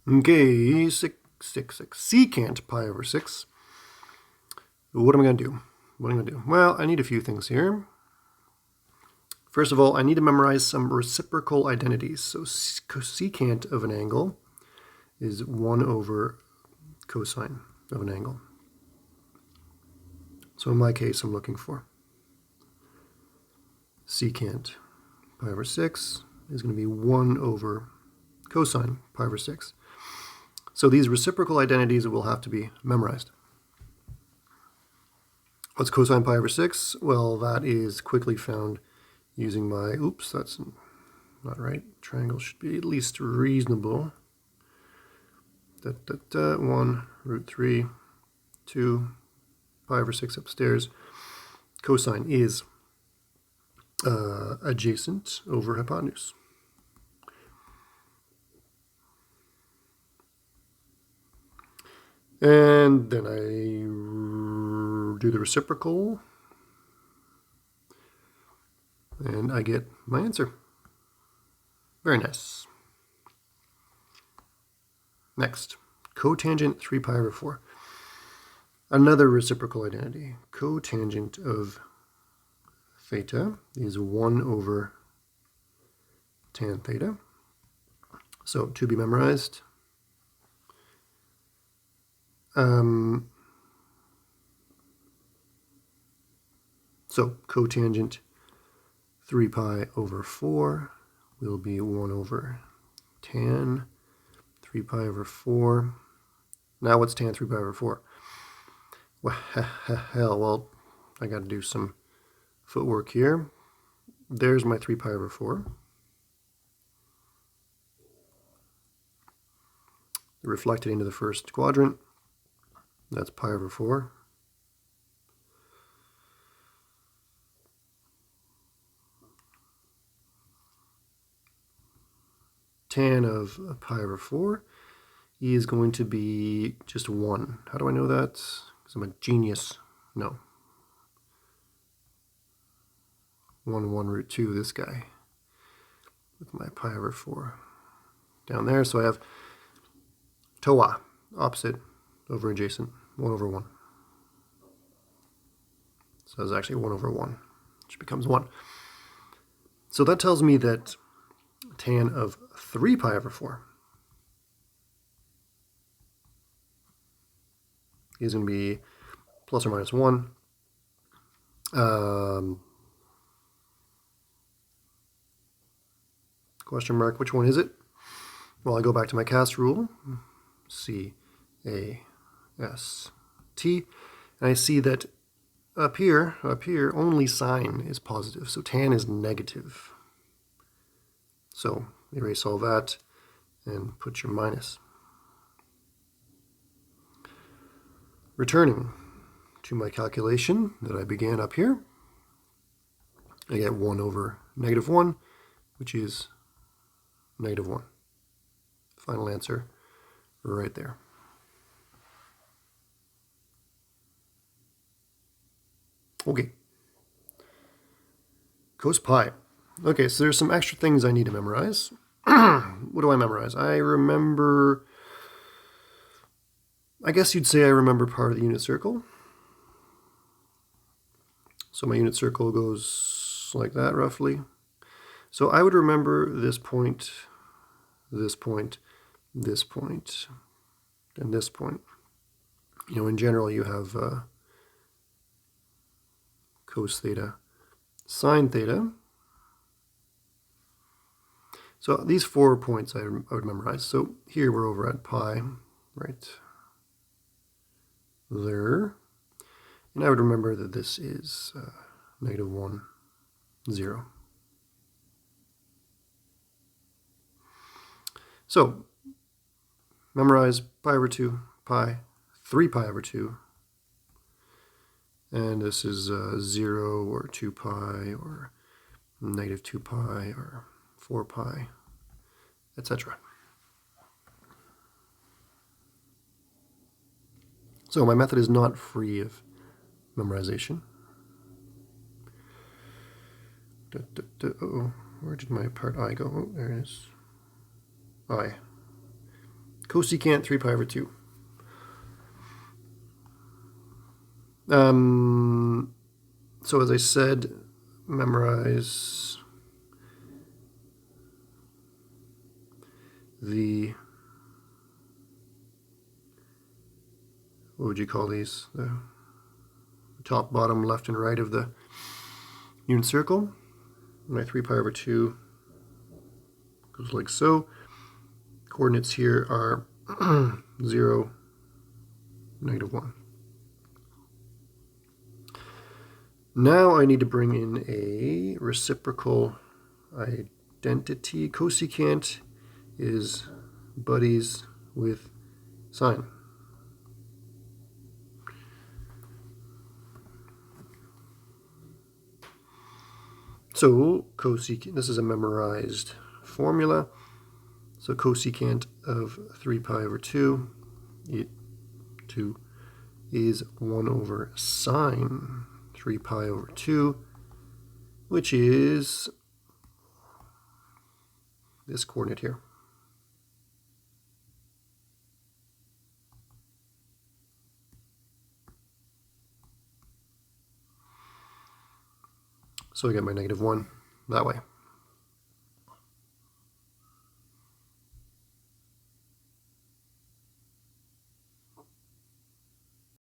Okay, secant pi over 6. What am I going to do? What am I going to do? Well, I need a few things here. First of all, I need to memorize some reciprocal identities. So secant of an angle is 1 over cosine of an angle. So in my case, I'm looking for secant pi over 6 is going to be 1 over cosine pi over 6. So these reciprocal identities will have to be memorized. What's cosine pi over 6? Well, that is quickly found using my, oops, that's not right. Triangle should be at least reasonable. 1 root 3, 2, pi over 6 upstairs. Cosine is adjacent over hypotenuse. And then I do the reciprocal, and I get my answer. Very nice. Next, cotangent 3 pi over 4. Another reciprocal identity. Cotangent of theta is 1 over tan theta. So to be memorized. So cotangent 3 pi over 4 will be 1 over tan 3 pi over 4. Now what's tan 3 pi over 4? Well, I got to do some footwork here. There's my 3 pi over 4. Reflected into the first quadrant. That's pi over 4. Tan of pi over 4 is going to be just 1. How do I know that? Because I'm a genius. No. 1 root 2, this guy, with my pi over 4 down there. So I have TOA, opposite over adjacent, 1 over 1. So it's actually 1 over 1, which becomes 1. So that tells me that tan of 3 pi over 4 is going to be plus or minus 1. Question mark, which one is it? Well, I go back to my cast rule, C-A-S-T, and I see that up here, only sine is positive, so tan is negative. So erase all that and put your minus. Returning to my calculation that I began up here, I get 1 over negative 1, which is negative 1. Final answer right there. Okay. Cos pi. Okay, so there's some extra things I need to memorize. What do I memorize? I remember, I guess you'd say I remember part of the unit circle. So my unit circle goes like that, roughly. So I would remember this point, this point, this point, and this point. You know, in general, you have cos theta, sine theta. So these 4 points I would memorize. So here we're over at pi, right there. And I would remember that this is negative 1, 0. So memorize pi over 2, pi, 3 pi over 2. And this is 0 or 2 pi or negative 2 pi or 4 pi, etc. So my method is not free of memorization. Uh-oh, where did my part I go? Oh, there it is. I. Cosecant 3 pi over 2. So as I said, memorize the, what would you call these? The top, bottom, left, and right of the unit circle. My 3 pi over 2 goes like so. Coordinates here are 0, -1. Now I need to bring in a reciprocal identity. Cosecant is buddies with sine. So cosecant, this is a memorized formula. So cosecant of 3 pi over 2, 2 is 1 over sine 3 pi over 2, which is this coordinate here. So I get my -1 that way.